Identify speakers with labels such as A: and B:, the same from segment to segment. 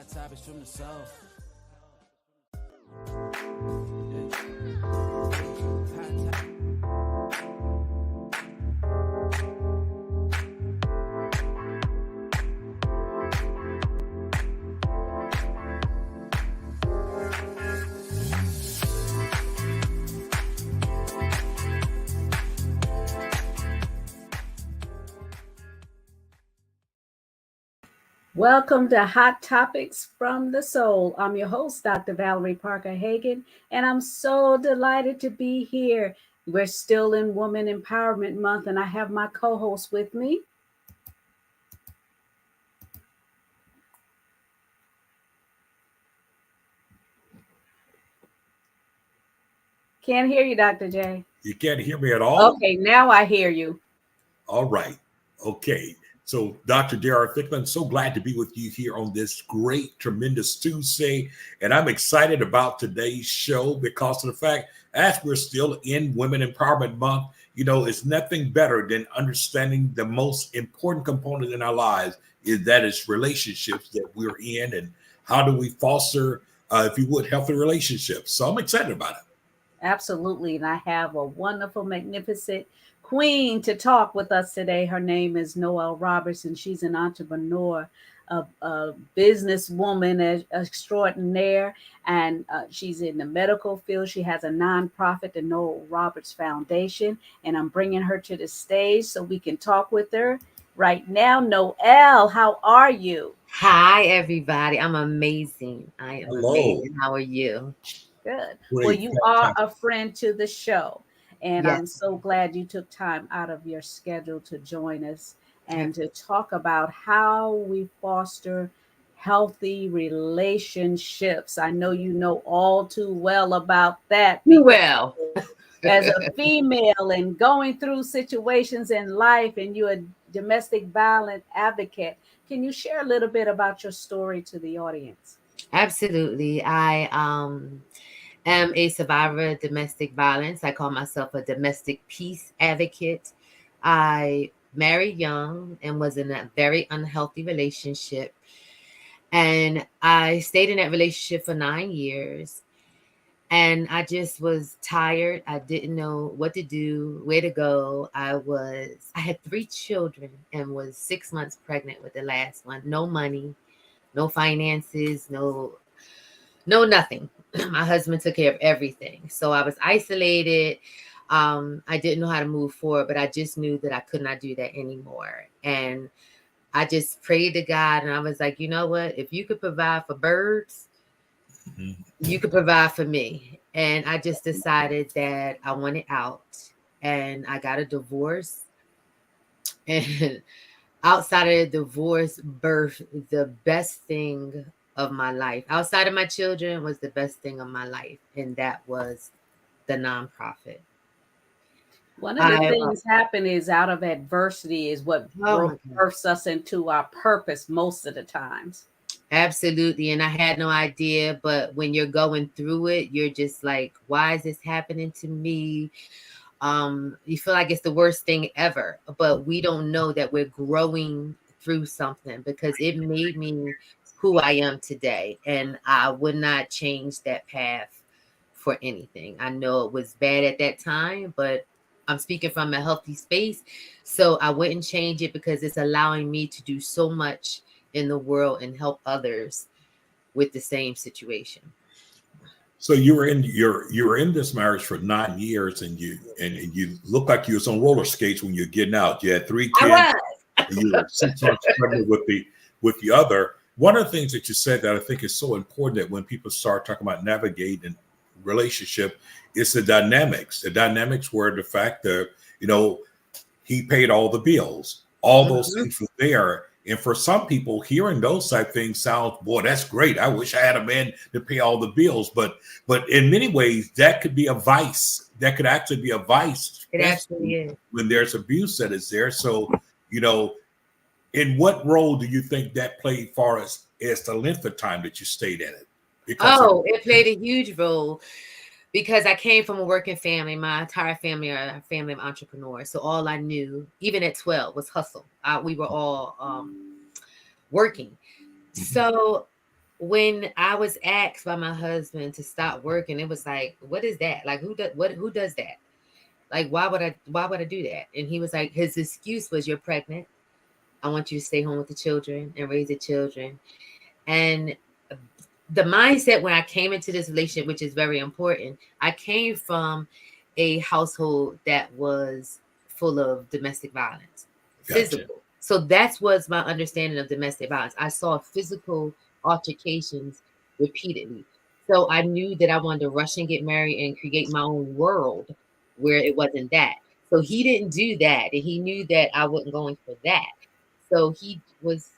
A: Hot topics from the soul.
B: Welcome to Hot Topics from the Soul. I'm your host, Dr. Valerie Parker Hagan, and I'm so delighted to be here. We're still in Woman Empowerment Month, and I have my co host with me. Can't hear you, Dr. J.
C: You can't hear me at all?
B: Okay, now I hear you.
C: All right. Okay. So, Dr. Dara Thicklin, so glad to be with you here on this great, tremendous Tuesday. And I'm excited about today's show because of the fact, as we're still in Women Empowerment Month, it's nothing better than understanding the most important component in our lives is relationships that we're in, and how do we foster, if you would, healthy relationships. So I'm excited about it.
B: Absolutely. And I have a wonderful, magnificent queen to talk with us today. Her name is Noelle Robertson. She's an entrepreneur, a businesswoman extraordinaire, and she's in the medical field. She has a nonprofit, the Noelle Roberts Foundation, and I'm bringing her to the stage so we can talk with her right now. Noelle, how are you?
D: Hi, everybody. I'm amazing. I am
C: Hello.
D: amazing. How are you?
B: Good.
C: Great.
B: Well, you are a friend to the show, and
D: Yes.
B: I'm so glad you took time out of your schedule to join us and to talk about how we foster healthy relationships. I know you know all too well about that
D: You well.
B: as a female and going through situations in life, and you're a domestic violence advocate. Can you share a little bit about your story to the audience?
D: Absolutely. I am a survivor of domestic violence. I call myself a domestic peace advocate. I married young and was in a very unhealthy relationship. And I stayed in that relationship for 9 years. And I just was tired. I didn't know what to do, where to go. I had 3 children and was 6 months pregnant with the last one. No money, no finances, no nothing. My husband took care of everything. So I was isolated. I didn't know how to move forward, but I just knew that I could not do that anymore. And I just prayed to God, and I was like, you know what? If you could provide for birds, you could provide for me. And I just decided that I wanted out, and I got a divorce. And outside of the divorce, birth, the best thing of my life, outside of my children, was the best thing of my life. And that was the nonprofit.
B: One of the things happen is out of adversity is what births us into our purpose most of the times.
D: Absolutely. And I had no idea, but when you're going through it, you're just like, why is this happening to me? You feel like it's the worst thing ever, but we don't know that we're growing through something, because it made me who I am today. And I would not change that path for anything. I know it was bad at that time, but I'm speaking from a healthy space. So I wouldn't change it, because it's allowing me to do so much in the world and help others with the same situation.
C: So you were in this marriage for 9 years, and you look like you was on roller skates when you're getting out. You had 3 kids. You were 6 months pregnant with the other. One of the things that you said that I think is so important, that when people start talking about navigating relationship, is the dynamics. The dynamics were the fact that he paid all the bills, all those things were there. And for some people, hearing those type things sounds, boy, that's great. I wish I had a man to pay all the bills. But in many ways, that could be a vice. That could actually be a vice.
D: It actually is.
C: When there's abuse that is there. So, in what role do you think that played far as the length of time that you stayed in it?
D: It played a huge role, because I came from a working family. My entire family are a family of entrepreneurs. So all I knew, even at 12, was hustle. We were all working. So when I was asked by my husband to stop working, it was like, what is that? Like who does that? Like why would I do that? And he was like, his excuse was, you're pregnant. I want you to stay home with the children and raise the children. And the mindset when I came into this relationship, which is very important, I came from a household that was full of domestic violence,
C: Gotcha.
D: physical. So that's was my understanding of domestic violence. I saw physical altercations repeatedly. So I knew that I wanted to rush and get married and create my own world where it wasn't that. So he didn't do that. And he knew that I wasn't going for that. So he was,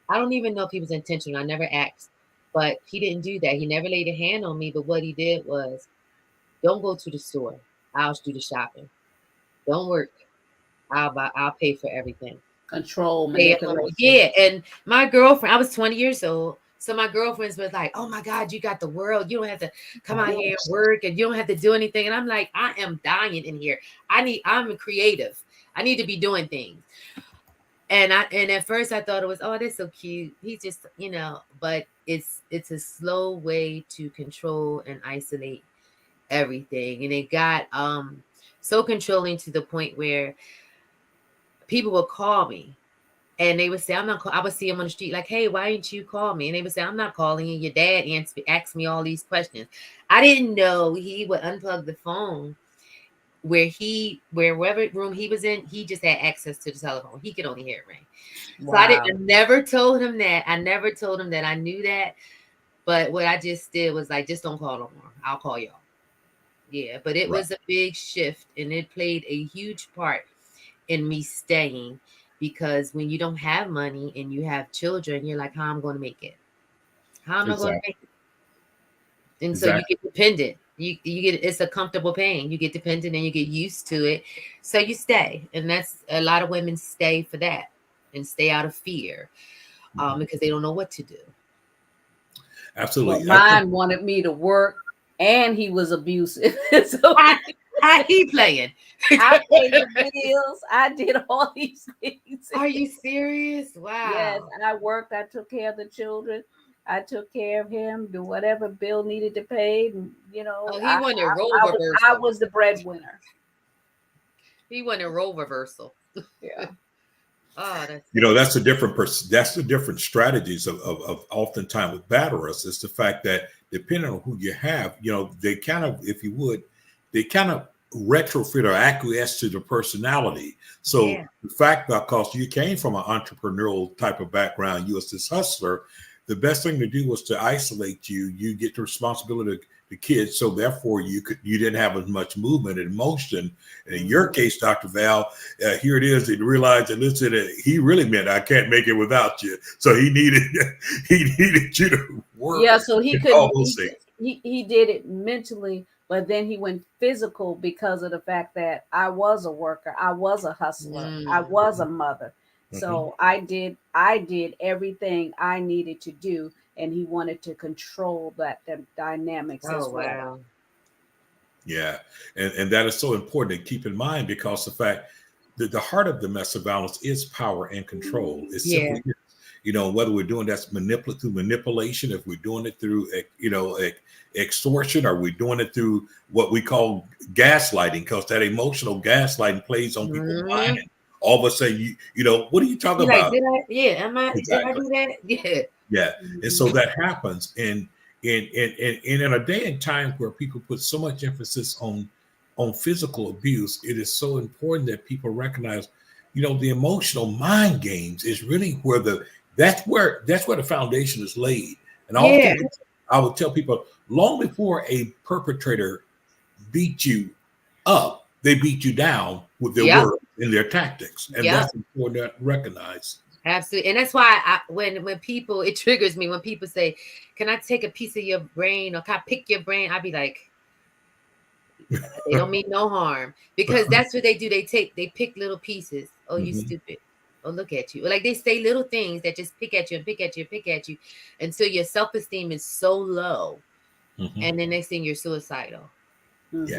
D: I don't even know if he was intentional. I never asked, but he didn't do that. He never laid a hand on me. But what he did was, don't go to the store. I'll do the shopping. Don't work. I'll pay for everything.
B: Control,
D: Stay at home.
B: manipulation.
D: Yeah. And my girlfriend, I was 20 years old. So my girlfriends was like, oh my God, you got the world. You don't have to come out here and work and you don't have to do anything. And I'm like, I am dying in here. I'm a creative. I need to be doing things. And at first I thought it was, oh, that's so cute. He's just, but it's a slow way to control and isolate everything. And it got so controlling to the point where people would call me and they would say, I'm not I would see him on the street like, hey, why didn't you call me? And they would say, I'm not calling you. Your dad asked me all these questions. I didn't know he would unplug the phone wherever room he was in, he just had access to the telephone. He could only hear it ring. So I never told him that. I never told him that I knew that. But what I just did was like, just don't call no more. I'll call y'all. Yeah, but it was a big shift and it played a huge part in me staying, because when you don't have money and you have children, you're like, how am I going to make it? How am I going to make it? And so you get dependent. You get, it's a comfortable pain. You get dependent and you get used to it. So you stay. And that's a lot of women stay for that and stay out of fear because they don't know what to do.
C: Absolutely.
B: Well, mine wanted me to work and he was abusive. So
D: he playing.
B: I paid the bills. I did all these things.
D: Are you serious? Wow.
B: Yes, I worked. I took care of the children. I took care of him, do whatever bill needed to pay. And,
D: he wanted a role reversal.
B: I was the breadwinner.
D: He wanted a role reversal.
B: Yeah.
D: Oh,
C: that's the different strategies of oftentimes with batterers. Is the fact that depending on who you have, they kind of, if you would, they kind of retrofit or acquiesce to the personality. So the fact that because you came from an entrepreneurial type of background, you was this hustler, the best thing to do was to isolate you. You get the responsibility of the kids, so therefore you didn't have as much movement and motion. And in your case, Dr. Val, here it is. They realized that listen, he really meant I can't make it without you. So he needed you to work.
B: Yeah, so he couldn't. He did it mentally, but then he went physical because of the fact that I was a worker, I was a hustler, I was a mother. So I did everything I needed to do, and he wanted to control the dynamics as well. Wow.
C: Yeah, and that is so important to keep in mind, because the fact that the heart of domestic violence is power and control. It's simply, whether we're doing that through manipulation, if we're doing it through, extortion, or we're doing it through what we call gaslighting, because that emotional gaslighting plays on people's mind. And all of a sudden, what are you talking about?
D: Did I do that? Yeah.
C: Yeah. And so that happens. And in a day and time where people put so much emphasis on physical abuse, it is so important that people recognize, the emotional mind games is really where that's where the foundation is laid. And often I would tell people, long before a perpetrator beat you up, they beat you down with their words and their tactics. And that's important to recognize.
D: Absolutely. And that's why when people, it triggers me when people say, can I take a piece of your brain, or can I pick your brain? I'd be like, they don't mean no harm, because that's what they do. They pick little pieces. Oh, you stupid. Oh, look at you. Like, they say little things that just pick at you and pick at you and pick at you until your self-esteem is so low. And then next thing you're suicidal.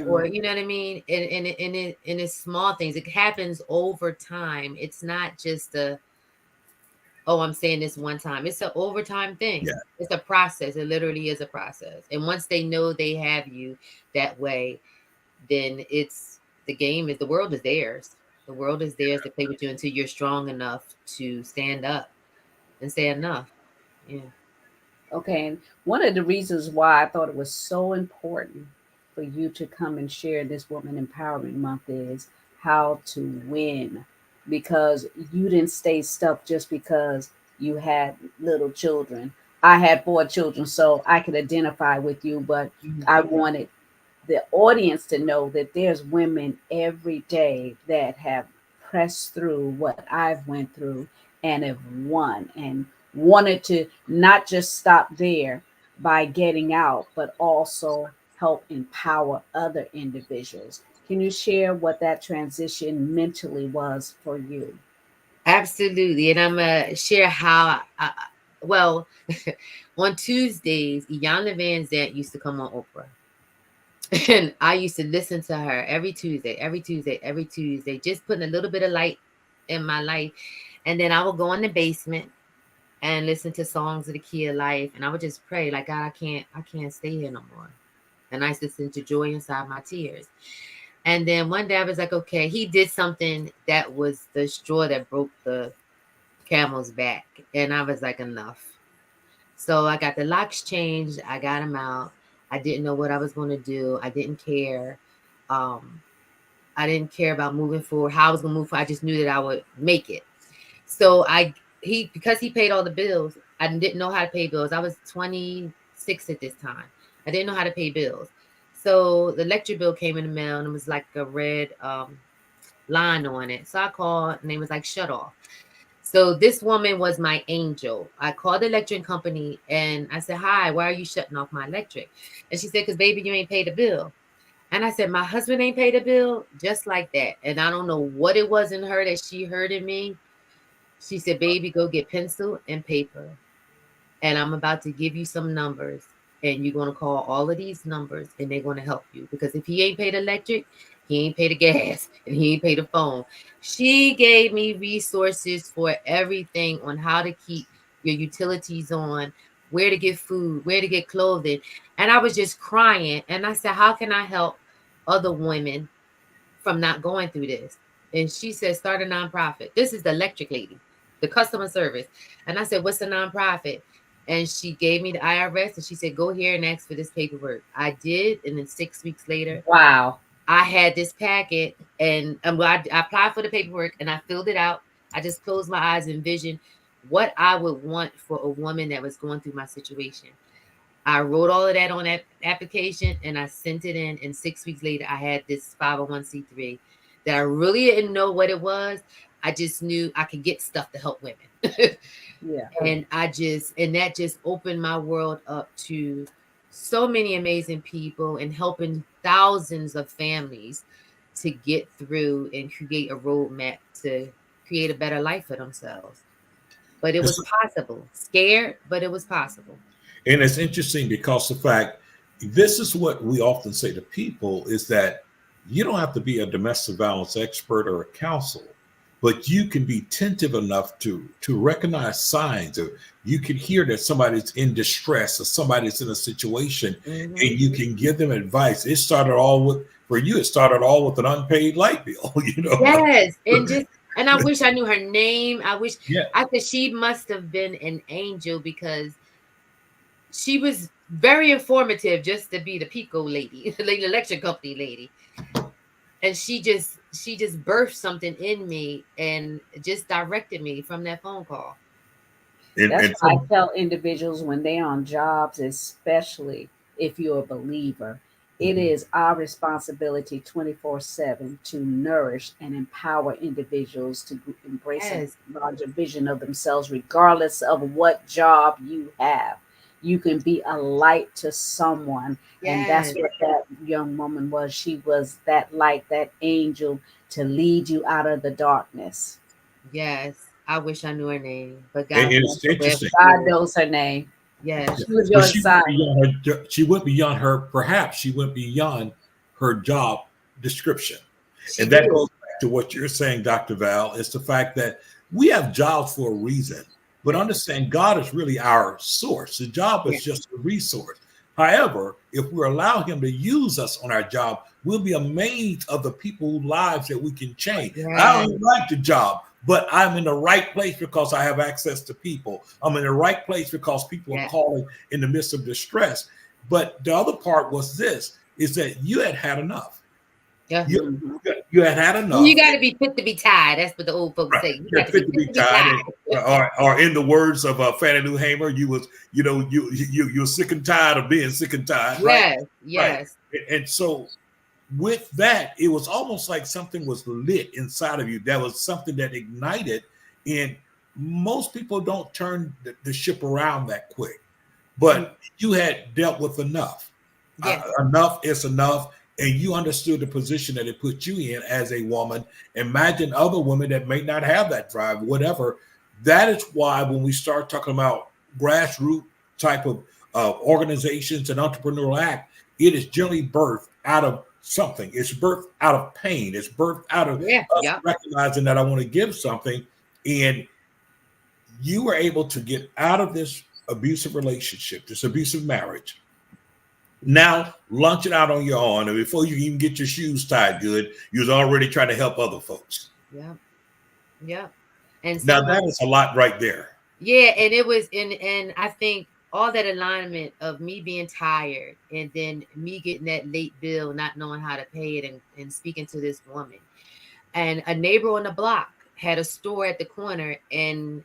D: Or, you know what I mean? And it's small things. It happens over time. It's not just oh, I'm saying this one time. It's an overtime thing.
C: Yeah.
D: It's a process. It literally is a process. And once they know they have you that way, then it's the world is theirs. The world is theirs to play with you until you're strong enough to stand up and say enough. Yeah.
B: Okay, and one of the reasons why I thought it was so important for you to come and share this Woman Empowerment Month is how to win. Because you didn't stay stuck just because you had little children. I had 4 children, so I could identify with you, but
D: Mhm.
B: I wanted the audience to know that there's women every day that have pressed through what I've went through and have won and wanted to not just stop there by getting out, but also help empower other individuals. Can you share what that transition mentally was for you?
D: Absolutely. And I'm going to share how, well, on Tuesdays, Iyanla Van Zant used to come on Oprah. And I used to listen to her every Tuesday, every Tuesday, every Tuesday, just putting a little bit of light in my life. And then I would go in the basement and listen to songs of the key of life. And I would just pray, like, God, I can't stay here no more. And I used to listen to joy inside my tears. And then one day I was like, okay, he did something that was the straw that broke the camel's back. And I was like, enough. So I got the locks changed. I got him out. I didn't know what I was going to do. I didn't care. Um, I didn't care about moving forward, how I was going to move forward. I just knew that I would make it. So because he paid all the bills, I didn't know how to pay bills. I was 26 at this time. I didn't know how to pay bills. So the electric bill came in the mail and it was like a red line on it. So I called and they was like, shut off. So this woman was my angel. I called the electric company and I said, hi, why are you shutting off my electric? And she said, because baby, you ain't paid the bill. And I said, my husband ain't paid a bill, just like that. And I don't know what it was in her that she heard in me. She said, baby, go get pencil and paper. And I'm about to give you some numbers. And you're going to call all of these numbers and they're going to help you. Because if he ain't paid electric, he ain't paid the gas and he ain't paid the phone. She gave me resources for everything on how to keep your utilities on, where to get food, where to get clothing. And I was just crying. And I said, how can I help other women from not going through this? And she said, start a nonprofit. This is the electric lady, the customer service. And I said, what's a nonprofit? And she gave me the IRS and she said, go here and ask for this paperwork. I did. And then 6 weeks later,
B: Wow.
D: I had this packet and I applied for the paperwork and I filled it out. I just closed my eyes and envisioned what I would want for a woman that was going through my situation. I wrote all of that on that application and I sent it in. And 6 weeks later, I had this 501c3 that I really didn't know what it was. I just knew I could get stuff to help women.
B: Yeah.
D: And that just opened my world up to so many amazing people and helping thousands of families to get through and create a roadmap to create a better life for themselves. But it was possible. Scared, but it was possible.
C: And it's interesting because the fact, this is what we often say to people, is that you don't have to be a domestic violence expert or a counselor, but you can be attentive enough to recognize signs, or you can hear that somebody's in distress or somebody's in a situation, and you can give them advice. It started all with, for you, it started all with an unpaid light bill, you know.
D: Yes, and I wish I knew her name.
C: Yeah.
D: I said she must have been an angel because she was very informative just to be the Pico lady, the election company lady. And she just birthed something in me and just directed me from that phone call.
B: That's
C: And
B: why I
C: some,
B: tell individuals when they're on jobs, especially if you're a believer, it
C: Mhm.
B: is our responsibility 24/7 to nourish and empower individuals to embrace a
D: Yes,
B: larger vision of themselves, regardless of what job you have. You can be a light to someone. And that's
D: yes,
B: what that young woman was. She was that light, that angel to lead you out of the darkness.
D: yes. I wish I knew her name, but
C: and
D: God
C: it's
D: bless her wherever
C: interesting.
D: she
B: God
D: is.
B: knows her name.
D: Yes,
C: Yeah.
B: She was
C: But
B: your assignment.
C: she went beyond her, perhaps she went beyond her job description.
D: she
C: And that
D: did.
C: goes back to what you're saying, Dr. Val, is the fact that we have jobs for a reason. but understand God is really our source. The job
D: Yeah.
C: is just a resource. However, if we allow him to use us on our job, we'll be amazed of the people's lives that we can change. I
D: Yes.
C: don't like the job, but I'm in the right place because I have access to people. I'm in the right place because people are
D: Yeah.
C: calling in the midst of distress. But the other part was this, is that you had had enough.
D: Yeah.
C: You,
B: Mhm.
C: you had had
D: You
C: enough.
D: got to be fit to be tied. That's what the old folks
C: Right.
D: say. You
C: You're
D: got to be
C: fit to
D: fit
C: be
D: to be
C: tied, and,
D: tied.
C: or in the words of Fannie Lou Hamer, you was, you're sick and tired of being sick and tired, right?
D: Yes.
C: Right.
D: Yes.
C: And so with that, it was almost like something was lit inside of you. That was something that ignited. And most people don't turn the ship around that quick.
D: Mm.
C: But you had dealt with enough.
D: Yes.
C: Enough is enough. And you understood the position that it put you in as a woman. Imagine other women that may not have that drive, whatever. That is why when we start talking about grassroots type of organizations and entrepreneurial act, it is generally birthed out of something. It's birthed out of pain. It's birthed out of
D: Yeah.
C: us
D: Yep.
C: recognizing that I want to give something. And you were able to get out of this abusive relationship, this abusive marriage. Now launch it out on your own, and before you even get your shoes tied good, you was already trying to help other folks.
D: Yep. Yep. And
C: Now
D: someone,
C: that is a lot right there.
D: yeah, and it was, and I think all that alignment of me being tired and then me getting that late bill, not knowing how to pay it, and speaking to this woman. And a neighbor on the block had a store at the corner and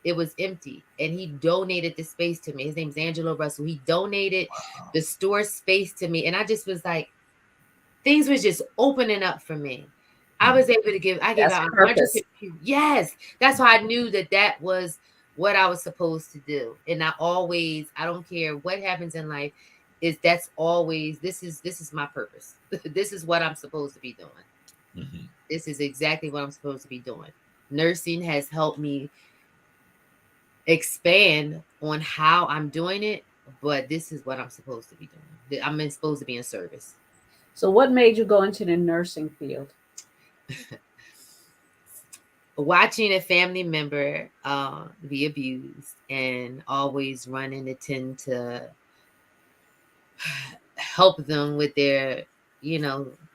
D: it was empty. And he donated the space to me. His name's Angelo Russell. He donated the store space to me. And I just was like, things was just opening up for me. I was able to give, I gave
B: That's
D: out
B: purpose.
D: 150. Yes. That's why I knew that that was what I was supposed to do. And I always, I don't care what happens in life, is that's always, this is my purpose. This is what I'm supposed to be doing.
C: Mhm.
D: This is exactly what I'm supposed to be doing. Nursing has helped me expand on how I'm doing it, but this is what I'm supposed to be doing. I'm supposed to be in service.
B: So, what made you go into the nursing field?
D: Watching a family member be abused and always running to tend to help them with their,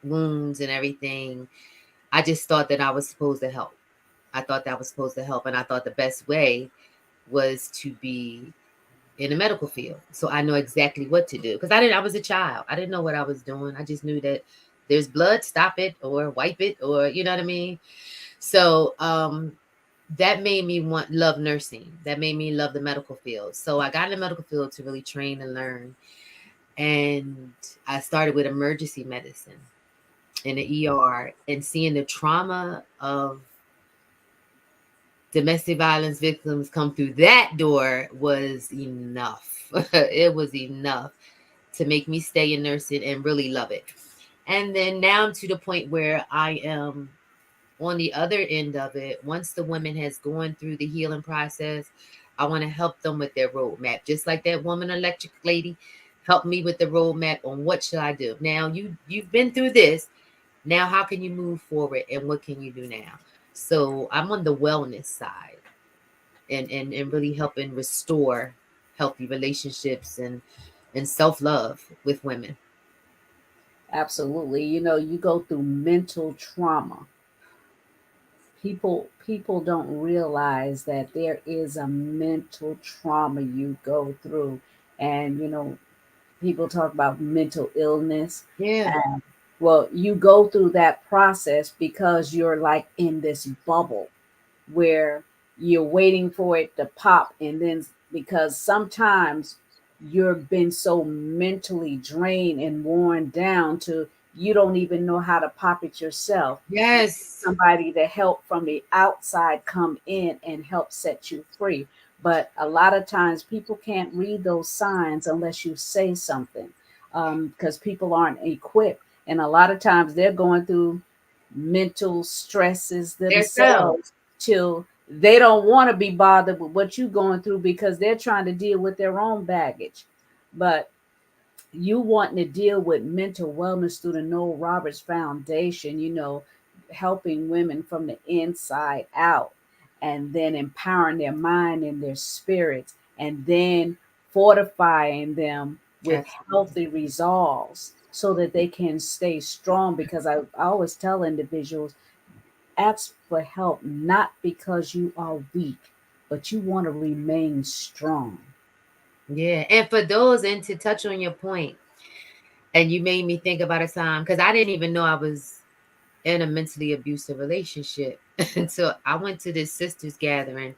D: wounds and everything. I just thought that I was supposed to help. I thought that I was supposed to help. And I thought the best way was to be in the medical field. So I know exactly what to do. Because I was a child. I didn't know what I was doing. I just knew that there's blood, stop it or wipe it, or you know what I mean? So that made me love nursing. That made me love the medical field. So I got in the medical field to really train and learn. And I started with emergency medicine in the ER, and seeing the trauma of domestic violence victims come through that door was enough. It was enough to make me stay in nursing and really love it. And then now to the point where I am on the other end of it. Once the woman has gone through the healing process, I want to help them with their roadmap. Just like that woman electric lady helped me with the roadmap on what should I do. Now you've been through this. Now how can you move forward and what can you do now? So I'm on the wellness side, and really helping restore healthy relationships and self-love with women.
B: Absolutely. You go through mental trauma. People don't realize that there is a mental trauma you go through, and people talk about mental illness.
D: Yeah.
B: And well, you go through that process because you're like in this bubble where you're waiting for it to pop, and then because sometimes you've been so mentally drained and worn down to you don't even know how to pop it yourself. You need
D: Yes.
B: somebody to help from the outside come in and help set you free. But a lot of times people can't read those signs unless you say something, because people aren't equipped, and a lot of times they're going through mental stresses
D: Themselves.
B: themselves till they don't want to be bothered with what you're going through because they're trying to deal with their own baggage. But you wanting to deal with mental wellness through the Noel Roberts Foundation, helping women from the inside out. and then empowering their mind and their spirits, and then fortifying them with
D: Absolutely.
B: healthy resolves so that they can stay strong. Because I always tell individuals, ask for help not because you are weak, but you want to remain strong.
D: Yeah. And for those, and to touch on your point, and you made me think about a time, because I didn't even know I was in a mentally abusive relationship until I went to this sisters gathering,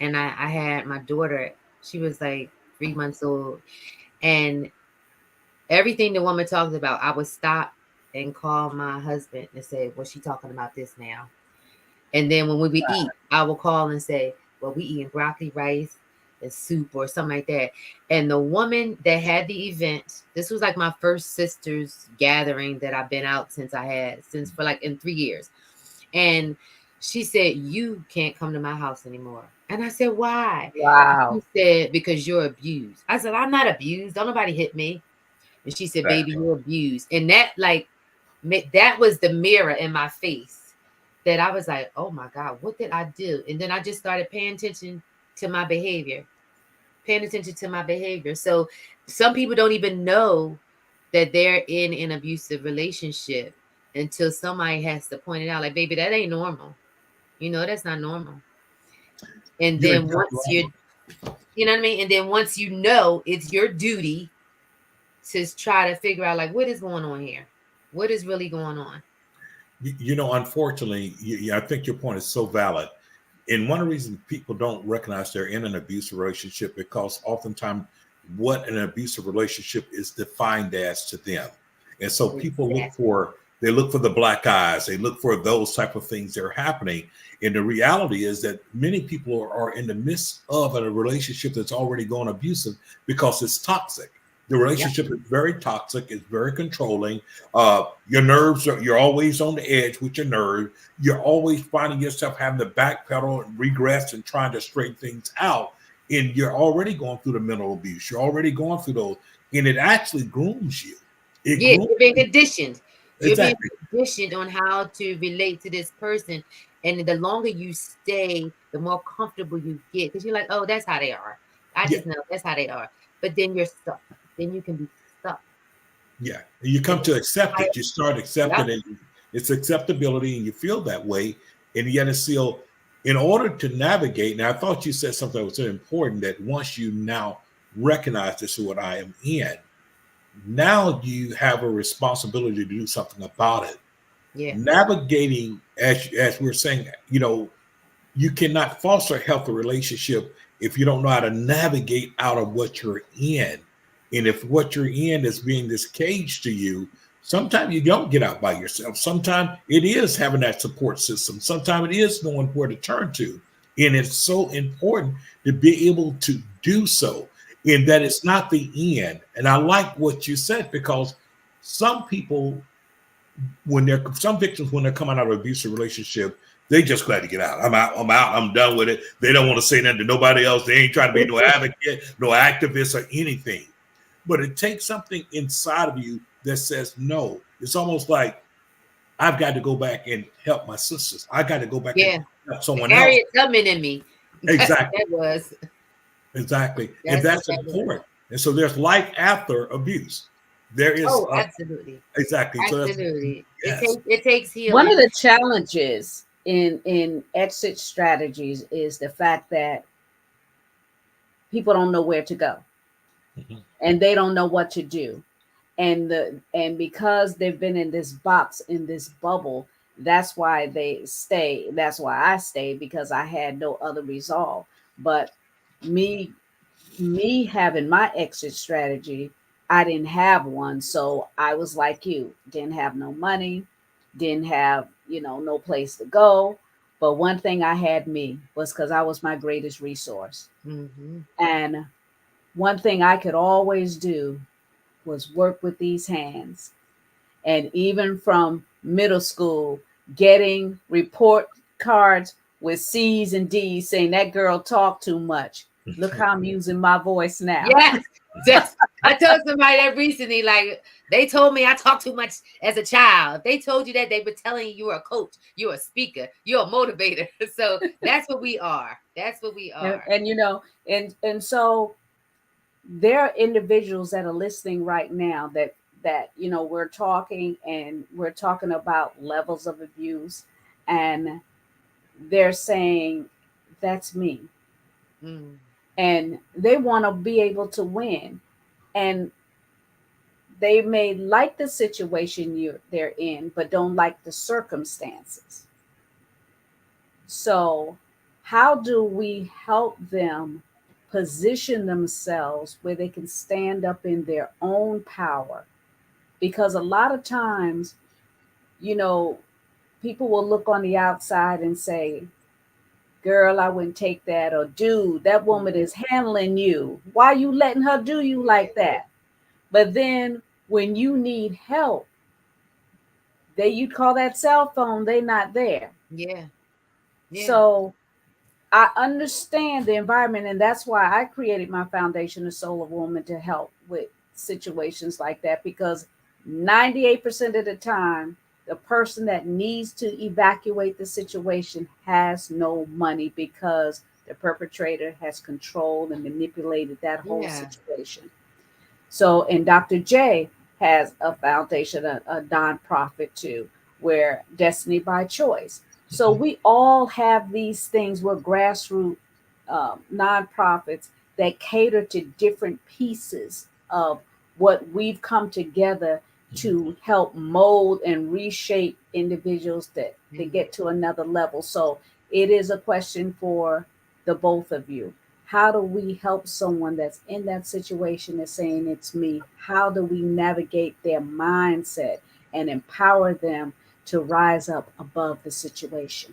D: and I had my daughter. She was like 3 months old, and everything the woman talked about, I would stop and call my husband and say, "Well, she talking about this now." And then when we would eat, I will call and say, "Well, we eating broccoli, rice, and soup or something like that." And the woman that had the event, this was like my first sister's gathering that I've been out since for like in 3 years. And she said, "You can't come to my house anymore." And I said, "Why?" She
B: Wow.
D: said, "Because you're abused." I said, "I'm not abused. Don't nobody hit me." And she said, "Baby, you're abused." And that that was the mirror in my face, that I was like, "Oh my God, what did I do?" And then I just started paying attention to my behavior, paying attention to my behavior. So some people don't even know that they're in an abusive relationship until somebody has to point it out. Like, baby, that ain't normal. That's not normal. And
C: You're
D: then
C: exactly
D: once
C: right.
D: you know what I mean? And then once it's your duty to try to figure out, like, what is going on here? What is really going on?
C: Unfortunately, I think your point is so valid. And one of the reasons people don't recognize they're in an abusive relationship, because oftentimes what an abusive relationship is defined as to them. And so people
D: Exactly.
C: they look for the black eyes, they look for those type of things that are happening. And the reality is that many people are in the midst of a relationship that's already gone abusive because it's toxic. The
D: Yep.
C: relationship is very toxic, it's very controlling. You're always on the edge with your nerves. You're always finding yourself having to backpedal and regress and trying to straighten things out. And you're already going through the mental abuse. You're already going through those. And it actually grooms you. It
D: Yeah,
C: grooms
D: you're being
C: you.
D: conditioned. You're being
C: Exactly.
D: conditioned on how to relate to this person. And the longer you stay, the more comfortable you get. Because you're like, oh, that's how they are. I
C: Yeah.
D: just know that's how they are. But then you're stuck. Then you can be stuck.
C: Yeah. And you
D: And
C: come to accept it. You start
D: yep.
C: accepting it. It's acceptability and you feel that way. And yet it's still, in order to navigate. Now, I thought you said something that was so important, that once you now recognize this is what I am in, now you have a responsibility to do something about it.
D: Yeah.
C: Navigating, as we're saying, you cannot foster a healthy relationship if you don't know how to navigate out of what you're in. And if what you're in is being this cage to you, sometimes you don't get out by yourself. Sometimes it is having that support system. Sometimes it is knowing where to turn to. And it's so important to be able to do so, and that it's not the end. And I like what you said, because some people, some victims, when they're coming out of an abusive relationship, they just glad to get out. I'm out. I'm out. I'm done with it. They don't want to say nothing to nobody else. They ain't trying to be no advocate, no activist, or anything. But it takes something inside of you that says no. It's almost like, I've got to go back and help my sisters. I got to go back and
D: Yeah.
C: help
D: The
C: someone else.
D: Harriet Tubman in me. That's what
C: Exactly.
D: that was.
C: Exactly. And
D: That's what
C: that's
D: that was.
C: important. And so there's life after abuse. There is
D: Oh, absolutely.
C: exactly. So that's,
D: Absolutely.
C: yes.
D: It takes
B: One
D: healing.
B: of the challenges in exit strategies is the fact that people don't know where to go
C: Mhm.
B: and they don't know what to do. And because they've been in this box, in this bubble, that's why they stay. That's why I stayed, because I had no other resolve. But me me having my exit strategy, I didn't have one. So I was like you, didn't have no money, didn't have, no place to go. But one thing I had me was, because I was my greatest resource.
D: Hmm.
B: And one thing I could always do was work with these hands. And even from middle school, getting report cards with C's and D's saying that girl talked too much. Look how I'm using my voice now.
D: Yes. Yes. I told somebody that recently, like, they told me I talk too much as a child. They told you that, they were telling you you're a coach, you're a speaker, you're a motivator. So that's what we are. That's what we are.
B: And and so there are individuals that are listening right now that we're talking, and we're talking about levels of abuse, and they're saying that's me,
D: Mm,
B: and they want to be able to win, and they may like the situation they're in but don't like the circumstances. So how do we help them position themselves where they can stand up in their own power? Because a lot of times, you know people will look on the outside and say, girl, I wouldn't take that, or dude, that woman
D: mm,
B: is handling you, why you letting her do you like that? But then when you need help, you call that cell phone, they not there.
D: yeah, yeah,
B: So I understand the environment, and that's why I created my foundation, the Soul of Woman, to help with situations like that. Because 98% of the time, the person that needs to evacuate the situation has no money because the perpetrator has controlled and manipulated that whole
D: yeah.
B: situation. So, and Dr. J has a foundation, a nonprofit too, where Destiny by Choice. So we all have these things. We're grassroots nonprofits that cater to different pieces of what we've come together to help mold and reshape individuals that they
D: Mm.
B: get to another level. So it is a question for the both of you. How do we help someone that's in that situation that's saying it's me? How do we navigate their mindset and empower them to rise up above the situation?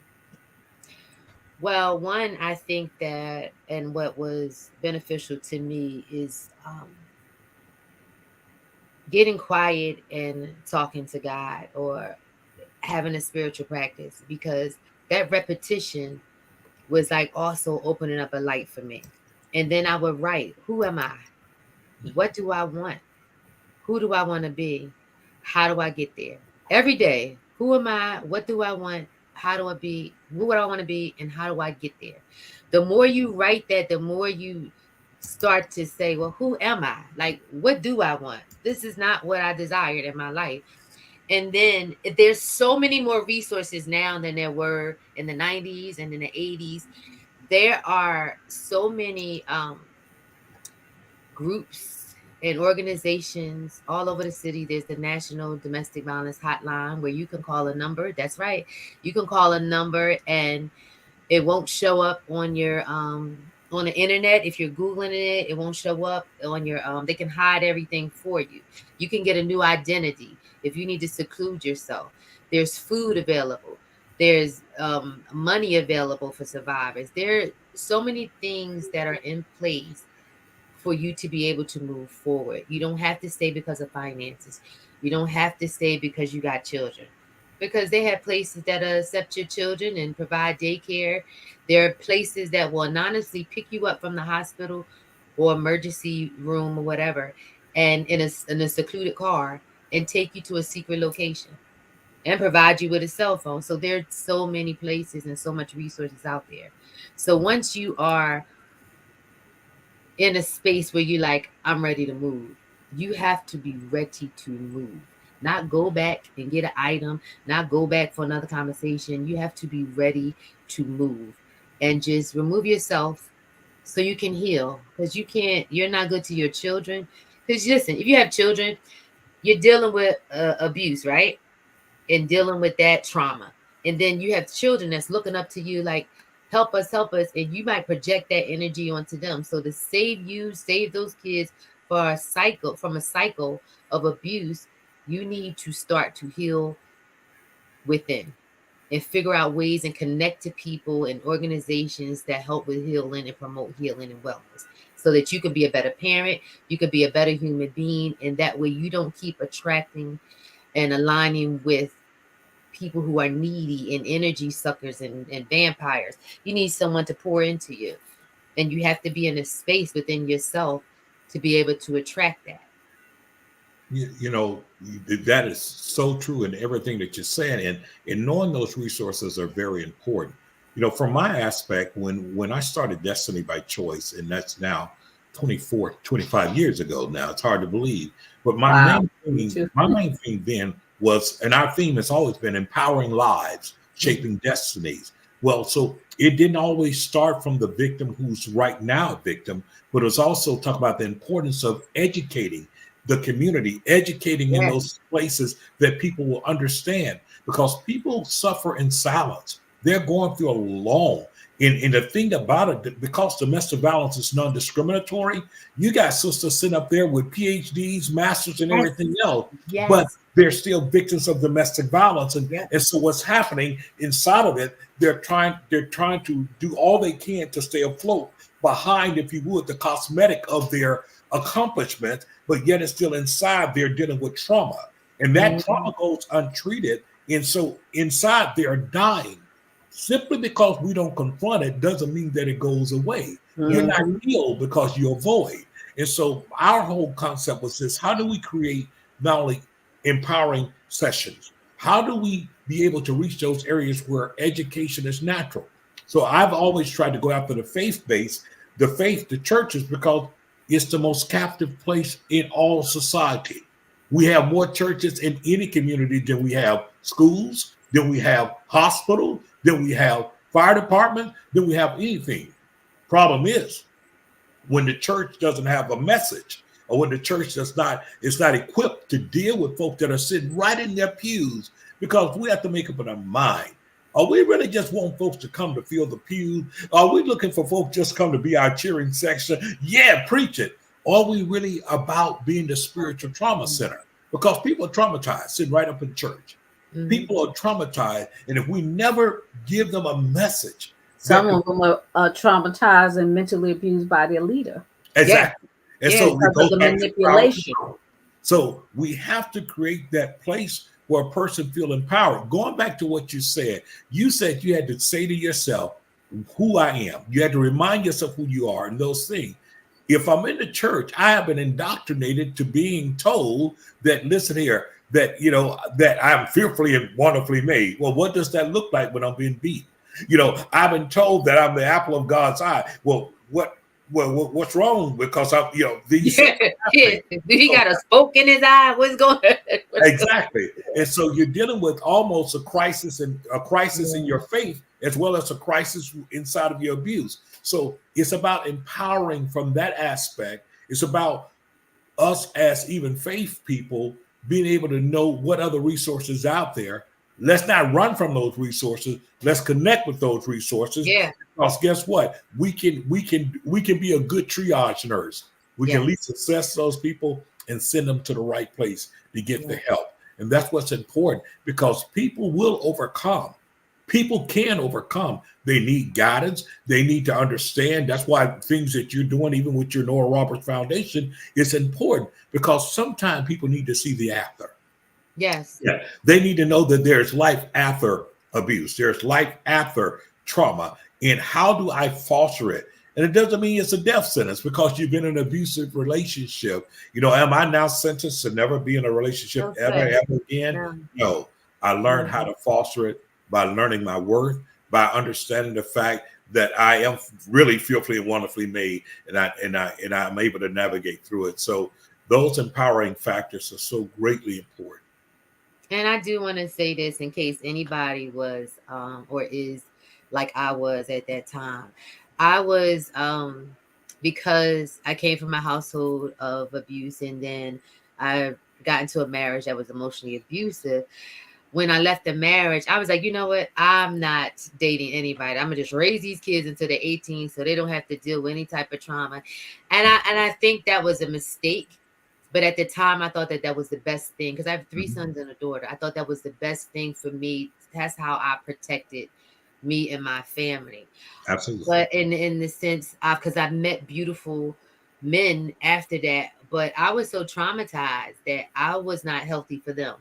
D: Well, one, I think that, and what was beneficial to me is getting quiet and talking to God, or having a spiritual practice, because that repetition was like also opening up a light for me. And then I would write, who am I? What do I want? Who do I want to be? How do I get there? Every day, who am I? What do I want? How do I be? Who would I want to be? And how do I get there? The more you write that, the more you start to say, well, who am I? Like, what do I want? This is not what I desired in my life. And then there's so many more resources now than there were in the 90s and in the 80s. There are so many groups and organizations all over the city. There's the National Domestic Violence Hotline, where you can call a number. That's right. You can call a number, and it won't show up on the internet. If you're Googling it, it won't show up on your they can hide everything for you. You can get a new identity if you need to seclude yourself. There's food available. There's money available for survivors. There are so many things that are in place for you to be able to move forward. You don't have to stay because of finances. You don't have to stay because you got children. Because they have places that accept your children and provide daycare. There are places that will anonymously pick you up from the hospital or emergency room or whatever, and in a secluded car, and take you to a secret location and provide you with a cell phone. So there's so many places and so much resources out there. So once you are in a space where you like, I'm ready to move, you have to be ready to move. Not go back and get an item, not go back for another conversation. You have to be ready to move, and just remove yourself so you can heal. Because you're not good to your children. Because listen, if you have children, you're dealing with abuse, right? And dealing with that trauma. And then you have children that's looking up to you like, help us. And you might project that energy onto them. So to save you, save those kids from a cycle of abuse, you need to start to heal within and figure out ways and connect to people and organizations that help with healing and promote healing and wellness, so that you can be a better parent, you can be a better human being, and that way you don't keep attracting and aligning with people who are needy and energy suckers and vampires. You need someone to pour into you. And you have to be in a space within yourself to be able to attract that.
C: You know, that is so true in everything that you're saying, and knowing those resources are very important. You know, from my aspect, when I started Destiny by Choice, and that's now 24, 25 years ago now, it's hard to believe, but
B: Wow. Me too.
C: my main theme then was, and our theme has always been empowering lives,
D: Mhm.
C: shaping destinies. Well, so it didn't always start from the victim who's right now a victim, but it was also talk about the importance of educating the community, educating in
D: Yes.
C: those places that people will understand, because people suffer in silence. They're going through alone. And the thing about it, because domestic violence is non-discriminatory, you got sisters sitting up there with PhDs, masters, and
D: Yes.
C: everything else, but
D: Yes.
C: they're still victims of domestic violence.
D: Yes.
C: And so what's happening inside of it, they're trying to do all they can to stay afloat behind, if you would, the cosmetic of their accomplishment, but yet it's still inside they're dealing with trauma. And that
D: Mhm.
C: trauma goes untreated. And so inside they're dying. Simply because we don't confront it doesn't mean that it goes away. You're
D: Yes.
C: not
B: Mhm.
C: healed because you avoid. And so our whole concept was this: how do we create not only empowering sessions, how do we be able to reach those areas where education is natural? So I've always tried to go after the faith base, the churches, because it's the most captive place in all society. We have more churches in any community than we have schools, than we have hospitals, than we have fire department, than we have anything. Problem is when the church doesn't have a message, or when the church does not is not equipped to deal with folks that are sitting right in their pews, because we have to make up in our mind. Are we really just want folks to come to fill the pew? Are we looking for folks just come to be our cheering section? Yeah, preach it. Are we really about being the spiritual trauma center? Because people are traumatized sitting right up in church.
D: Mhm.
C: People are traumatized, and if we never give them a message
B: Some
C: that
B: of them are traumatized and mentally abused by their leader
D: Yes.
C: exactly, and
D: Yes.
C: so it
B: because of
C: goes
B: the
C: back to the power of
B: manipulation.
C: control. So we have to create that place where a person feel empowered. Going back to what you said you had to say to yourself, who I am. You had to remind yourself who you are and those things. If I'm in the church, I have been indoctrinated to being told that, listen here, that, that I'm fearfully and wonderfully made. Well, what does that look like when I'm being beat? I've been told that I'm the apple of God's eye. What's wrong? Because I'm, these things
D: Yeah.
C: are
D: Yeah.
C: happening.
D: He
C: So
D: got a spoke in his eye. What's going on? What's going
C: exactly. And so you're dealing with almost a crisis in your
D: on?
C: faith, as well as a crisis inside of your abuse. So it's about empowering from that aspect. It's about us as even faith people being able to know what other resources out there. Let's not run from those resources. Let's connect with those resources.
D: Yeah.
C: Because guess what? We can be a good triage nurse. We can at
D: Yes.
C: least assess those people and send them to the right place to get the
D: Yeah.
C: help. And that's what's important, because people will overcome. People can overcome. They need guidance. They need to understand. That's why things that you're doing, even with your Nora Roberts Foundation, is important, because sometimes people need to see the after.
D: Yes.
C: Yeah. They need to know that there's life after abuse, there's life after trauma. And how do I foster it? And it doesn't mean it's a death sentence because you've been in an abusive relationship. Am I now sentenced to never be in a relationship
D: Don't
C: ever,
D: say.
C: ever again?
D: No.
C: No. I learned how
D: No.
C: to foster it by learning my worth, by understanding the fact that I am really fearfully and wonderfully made, and I'm able to navigate through it. So those empowering factors are so greatly important.
D: And I do want to say this in case anybody was or is like I was at that time. I was because I came from a household of abuse, and then I got into a marriage that was emotionally abusive. When I left the marriage, I was like, you know what? I'm not dating anybody. I'm gonna just raise these kids until they're 18 so they don't have to deal with any type of trauma. And I think that was a mistake. But at the time, I thought that that was the best thing because I have three
C: Mhm.
D: sons and a daughter. I thought that was the best thing for me. That's how I protected me and my family.
C: Absolutely.
D: But in the sense of because I've met beautiful men after that, but I was so traumatized that I was not healthy for them.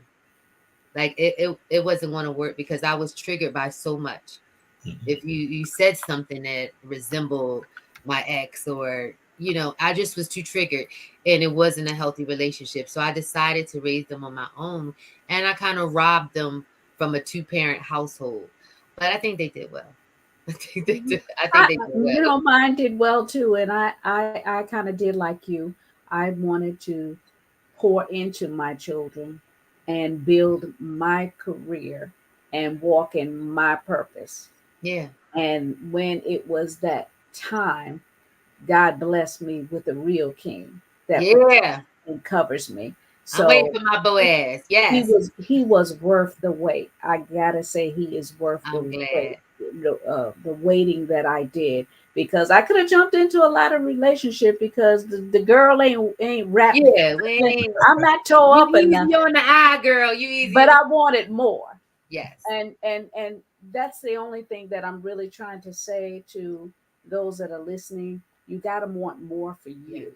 D: Like it wasn't going to work because I was triggered by so much.
C: Mhm.
D: If you said something that resembled my ex, or I just was too triggered, and it wasn't a healthy relationship. So I decided to raise them on my own, and I kind of robbed them from a two-parent household. But I think they did well. I think they did. I think they did well.
B: Mine did well too, and I kind of did like you. I wanted to pour into my children and build my career and walk in my purpose.
D: Yeah.
B: And when it was that time, God blessed me with a real king that protects
D: Yeah.
B: and covers me.
D: I'm waiting
B: So
D: for my Boaz. Yes.
B: he was worth the wait. I gotta say he is worth
D: I'm
B: the wait,
D: glad.
B: the waiting that I did, because I could have jumped into a lot of relationship because the girl ain't rap.
D: Yeah.
B: I'm not tore
D: You
B: up in
D: easy on the eye, girl. You easy
B: but
D: on the.
B: I wanted more.
D: Yes.
B: And that's the only thing that I'm really trying to say to those that are listening. You got to want more for
D: Yes.
B: you.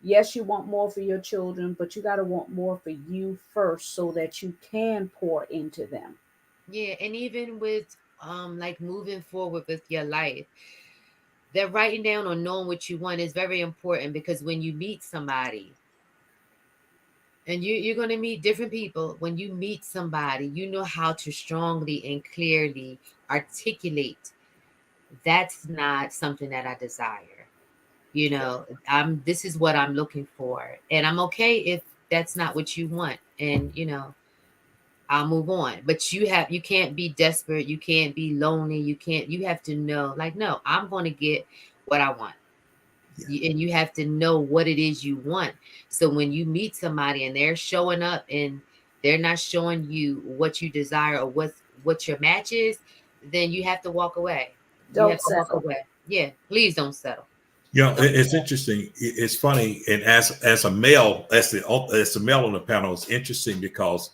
B: Yes, you want more for your children, but you got to want more for you first so that you can pour into them.
D: Yeah. And even with like moving forward with your life, that writing down or knowing what you want is very important, because when you meet somebody, and you're going to meet different people, when you meet somebody, you know how to strongly and clearly articulate, that's not something that I desire. This is what I'm looking for, and I'm okay if that's not what you want, and I'll move on. But you can't be desperate, you can't be lonely, you have to know, like, no, I'm going to get what I want. And you have to know what it is you want. So when you meet somebody and they're showing up and they're not showing you what you desire or what your match is, then you have to walk away. You have
B: Don't
D: to walk
B: settle.
D: away. Yeah, please don't settle. Don't.
C: It's interesting. It's funny, and as a male, as the male on the panel, it's interesting because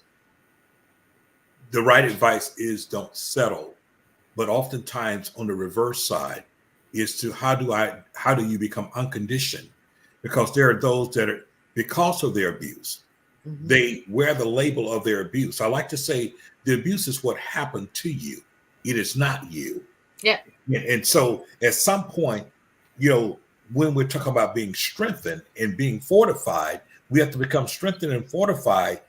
C: the right advice is don't settle, but oftentimes on the reverse side is to how do you become unconditioned, because there are those that are, because of their abuse,
D: Mm-hmm.
C: they wear the label of their abuse. I like to say the abuse is what happened to you, it is not you.
D: Yeah.
C: And so at some point, you know, when we're talking about being strengthened and being fortified, we have to become strengthened and fortified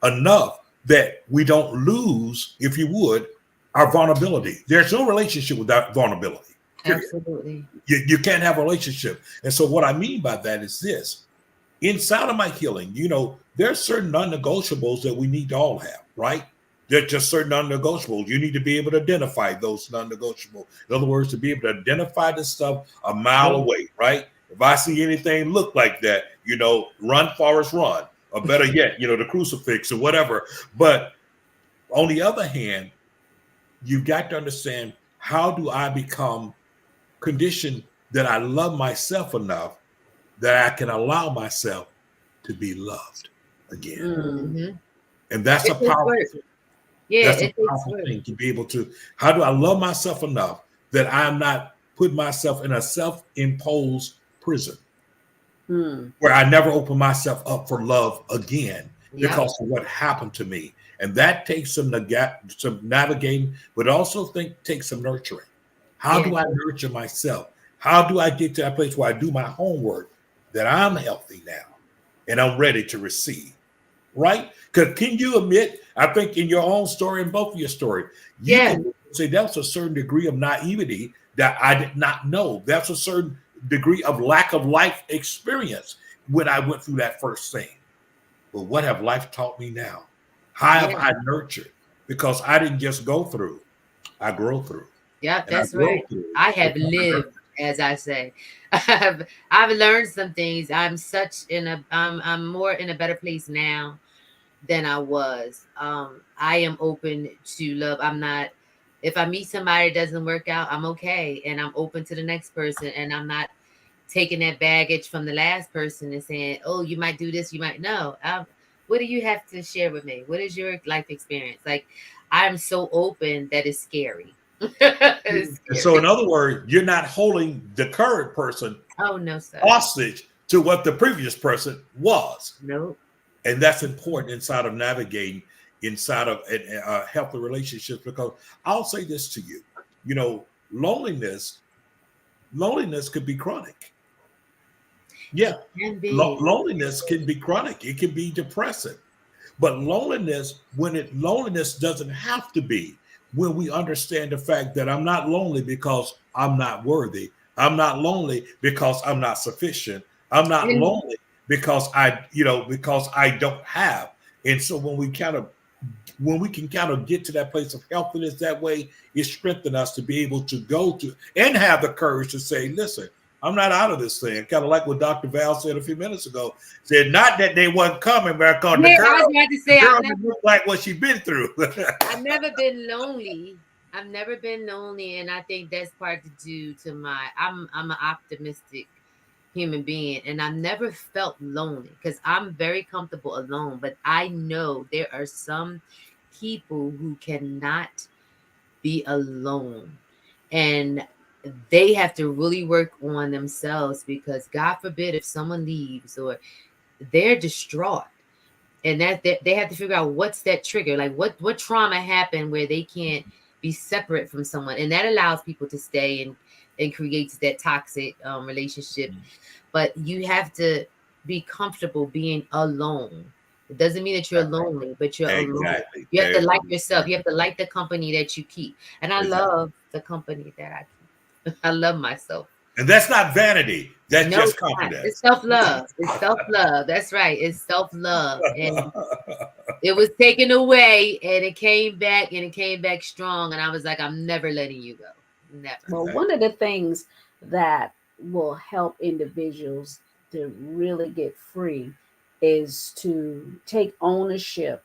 C: enough that we don't lose, if you would, our vulnerability. There's no relationship without vulnerability, period.
D: Absolutely.
C: You can't have a relationship. And so what I mean by that is this: inside of my healing, there's certain non-negotiables that we need to all have, right? There's just certain non-negotiables. You need to be able to identify those non-negotiables. In other words, to be able to identify this stuff a mile away, right? If I see anything look like that, run, Forrest, run. Or better yet, the crucifix or whatever. But on the other hand, you've got to understand, how do I become conditioned that I love myself enough that I can allow myself to be loved again?
D: Mm-hmm.
C: And that's a
D: It takes
C: powerful
D: work.
C: thing.
D: Yeah,
C: That's a
D: it takes
C: powerful
D: work.
C: thing, to be able to, how do I love myself enough that I'm not putting myself in a self-imposed prison where I never open myself up for love again
D: Yep.
C: because of what happened to me. And that takes some navigating, but also takes some nurturing. How do I nurture myself? How do I get to that place where I do my homework, that I'm healthy now and I'm ready to receive? Right? Because can you admit, I think in your own story and both of your story, you can say that's a certain degree of naivety that I did not know. That's a certain degree of lack of life experience when I went through that first thing. But what have life taught me now? How have I nurtured? Because I didn't just go through, I grow through.
D: Yeah,
C: And I
D: that's
C: grow
D: right.
C: through
D: I have
C: because I
D: lived,
C: nurture.
D: as I say. I've learned some things. I'm more in a better place now than I was. I am open to love. I'm not, if I meet somebody that doesn't work out, I'm okay. And I'm open to the next person. And I'm not taking that baggage from the last person and saying, oh, you might do this, you might no. What do you have to share with me? What is your life experience? Like, I'm so open that it's scary. It's
C: And so,
D: scary.
C: in other words, you're not holding the current person
D: Oh no, sir.
C: hostage to what the previous person was.
D: No.
C: And that's important inside of navigating inside of healthy relationships, because I'll say this to you, loneliness loneliness could be chronic. Yeah,
D: It can be.
C: loneliness can be chronic. It can be depressing. But loneliness doesn't have to be when we understand the fact that I'm not lonely because I'm not worthy. I'm not lonely because I'm not sufficient. I'm not
D: And
C: lonely because because I don't have. And so when we can kind of get to that place of healthiness that way, it strengthens us to be able to go to and have the courage to say, listen, I'm not out of this thing. Kind of like what Dr. Val said a few minutes ago. Said not that they wasn't coming back on
D: yeah, I was about to
C: the
D: say
C: girl looked like what she been through.
D: I've never been lonely. I've never been lonely, and I think that's part to due to my. I'm an optimistic human being, and I've never felt lonely because I'm very comfortable alone. But I know there are some people who cannot be alone, and they have to really work on themselves because God forbid if someone leaves or they're distraught, and that they have to figure out what's that trigger, like what trauma happened where they can't be separate from someone, and that allows people to stay and creates that toxic relationship. But you have to be comfortable being alone. It doesn't mean that you're lonely, but you're alone.
C: Exactly.
D: You have
C: There
D: to
C: you
D: like
C: go.
D: yourself. You have to like the company that you keep. And I
C: Exactly.
D: love the company that I keep. I love myself.
C: And that's not vanity. That's
D: No,
C: just
D: it's not. It's
C: confidence.
D: self-love. It's self-love. That's right. It's self-love. And it was taken away and it came back and it came back strong. And I was like, I'm never letting you go. Never.
B: Well, one of the things that will help individuals to really get free is to take ownership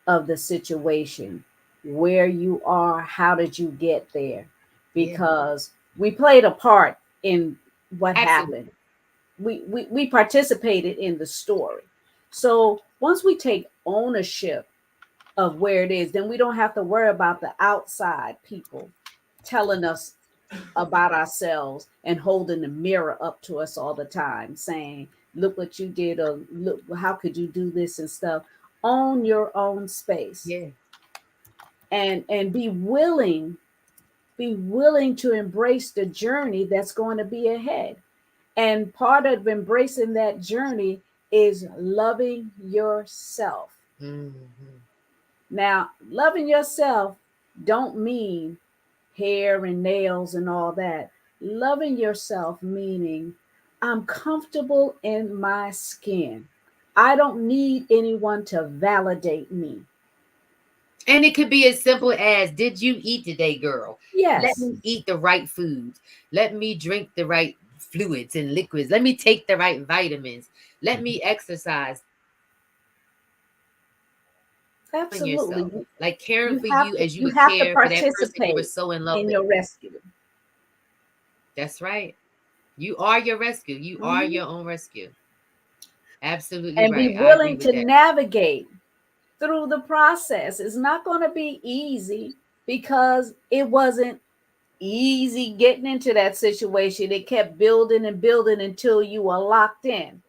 B: of the situation, where you are, how did you get there?
D: Yeah.
B: Because we played a part in what happened.
D: Absolutely.
B: We participated in the story. So once we take ownership of where it is, then we don't have to worry about the outside people telling us about ourselves and holding the mirror up to us all the time, saying, look what you did, or look, how could you do this and stuff. Own your own space,
D: Yeah.
B: and be willing to embrace the journey that's going to be ahead. And part of embracing that journey is loving yourself.
D: Mm-hmm.
B: Now, loving yourself don't mean hair and nails and all that. Loving yourself meaning I'm comfortable in my skin. I don't need anyone to validate me.
D: And it could be as simple as, did you eat today, girl? Let
B: Yes,
D: me eat the right foods. Let me drink the right fluids and liquids. Let me take the right vitamins. Let me exercise. On
B: absolutely.
D: yourself, like caring
B: You
D: for
B: have
D: you
B: to
D: as you
B: you
D: would
B: have to
D: care for that person you were
B: participate
D: so in love
B: in
D: with.
B: your rescue.
D: That's right. You are your rescue. You are
B: Mhm.
D: your own rescue. Absolutely
B: And be
D: right. I agree
B: willing
D: with
B: to
D: that.
B: navigate through the process. It's not going to be easy because it wasn't easy getting into that situation. It kept building and building until you were locked in.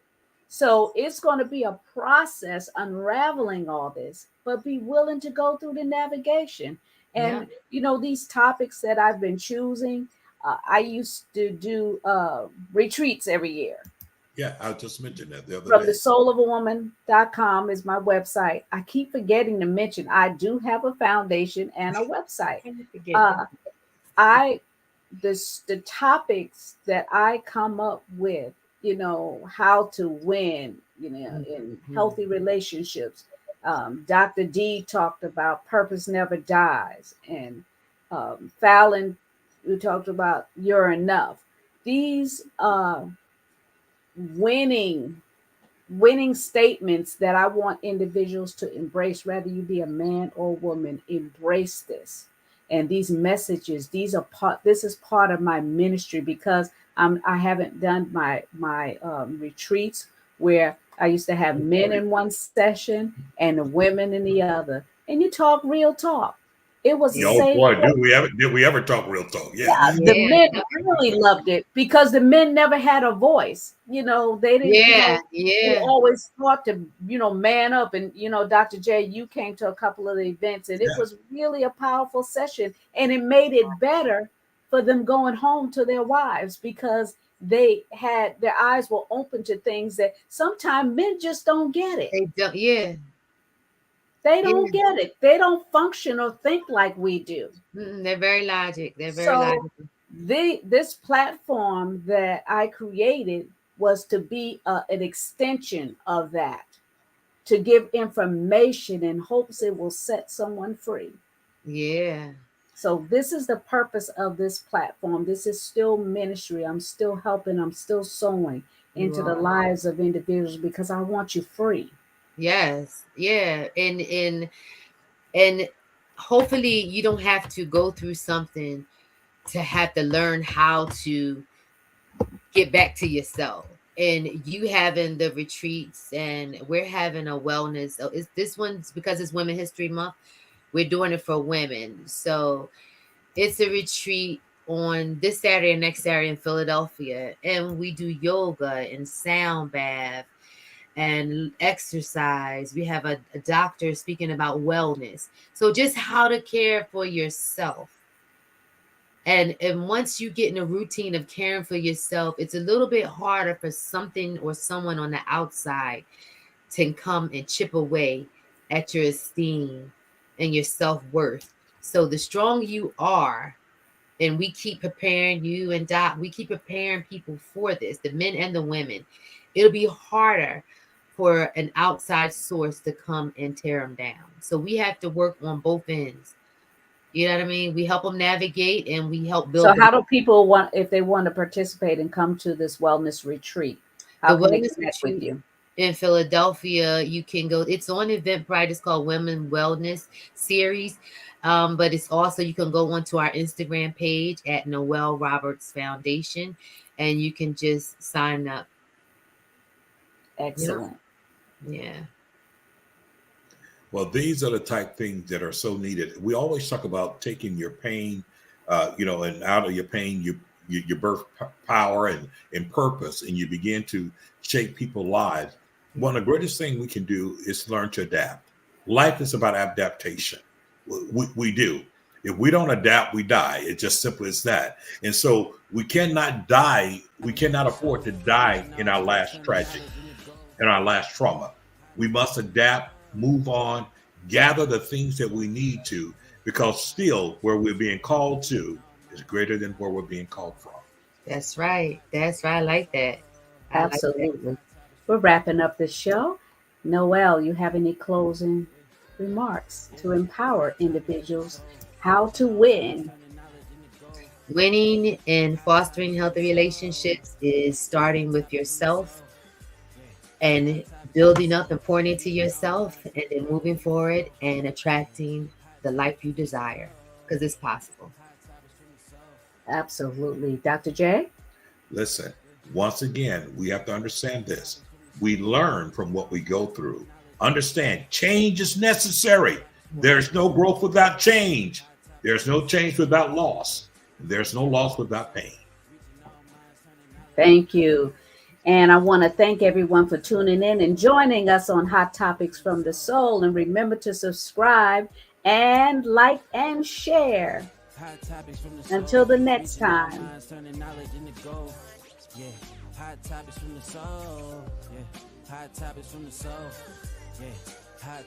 B: So it's going to be a process unraveling all this, but be willing to go through the navigation.
D: Yeah.
B: And, these topics that I've been choosing, I used to do retreats every year.
C: Yeah, I just mentioned that the other
B: From the
C: day.
B: soulofawoman.com is my website. I keep forgetting to mention I do have a foundation and a website.
D: Can you forget that?
B: Uh, I the topics that I come up with, how to win, in
D: Mhm.
B: healthy relationships. Dr. D talked about purpose never dies, and Fallon, we talked about you're enough. These winning winning statements that I want individuals to embrace, whether you be a man or woman, embrace this. And these messages, this is part of my ministry because I haven't done my retreats where I used to have men in one session and the women in the other. And you talk real talk. It was a
D: Yeah.
C: Oh
B: safe
C: boy,
B: place.
C: did we ever talk real talk? Yeah.
B: Yeah, the
D: Yeah.
B: men
D: No.
B: really loved it because the men never had a voice. They didn't,
D: Yeah.
B: they
D: Yeah.
B: always taught to, man up. And, Dr. J, you came to a couple of the events and it
C: Yeah.
B: was really a powerful session and it made it better for them going home to their wives, because they had their eyes were open to things that sometimes men just don't get it.
D: They don't, yeah.
B: They don't
D: Yeah.
B: get it. They don't function or think like we do.
D: They're very logic. They're very
B: So
D: logical.
B: this platform that I created was to be an extension of that, to give information in hopes it will set someone free.
D: Yeah.
B: So this is the purpose of this platform. This is still ministry. I'm still helping. I'm still sowing
D: You
B: into the
D: are.
B: lives of individuals because I want you free.
D: Yes. Yeah. And hopefully you don't have to go through something to have to learn how to get back to yourself. And you having the retreats, and we're having a wellness. So is this one's because it's Women History Month. We're doing it for women. So it's a retreat on this Saturday and next Saturday in Philadelphia. And we do yoga and sound bath and exercise. We have a doctor speaking about wellness. So just how to care for yourself. And once you get in a routine of caring for yourself, it's a little bit harder for something or someone on the outside to come and chip away at your esteem and your self-worth. So the stronger you are, and we keep preparing you and Doc, we keep preparing people for this, the men and the women. It'll be harder for an outside source to come and tear them down. So we have to work on both ends. You know what I mean? We help them navigate and we help
B: So
D: build them.
B: how do people want, if they want to participate and come to this wellness retreat? How
D: The
B: can they
D: wellness
B: connect with
D: retreat
B: you?
D: in Philadelphia, you can go. It's on Eventbrite. It's called Women Wellness Series. But it's also, you can go onto our Instagram page at Noel Roberts Foundation, and you can just sign up. Yeah.
B: Excellent.
D: Yeah.
C: Well, these are the type things that are so needed. We always talk about taking your pain, and out of your pain, you birth power and purpose, and you begin to shape people's lives. One of the greatest things we can do is learn to adapt. Life is about adaptation. We do. If we don't adapt, we die. It's just simple as that. And so we cannot die. We cannot afford to die in our last tragedy, in our last trauma. We must adapt, move on, gather the things that we need to, because still where we're being called to is greater than where we're being called from.
D: That's right. That's right. I like that. I like that.
B: Absolutely. We're wrapping up this show. Noel, you have any closing remarks to empower individuals how to win?
D: Winning and fostering healthy relationships is starting with yourself and building up and pouring into yourself, and then moving forward and attracting the life you desire, because it's possible.
B: Absolutely. Dr. J?
C: Listen, once again, we have to understand this. We learn from what we go through. Understand, change is necessary. There's no growth without change. There's no change without loss. There's no loss without pain.
B: Thank you. And I want to thank everyone for tuning in and joining us on Hot Topics from the Soul. And remember to subscribe and like and share. Until the next time.
A: Yeah, hot topics from the soul. Yeah, hot topics from the soul. Yeah, hot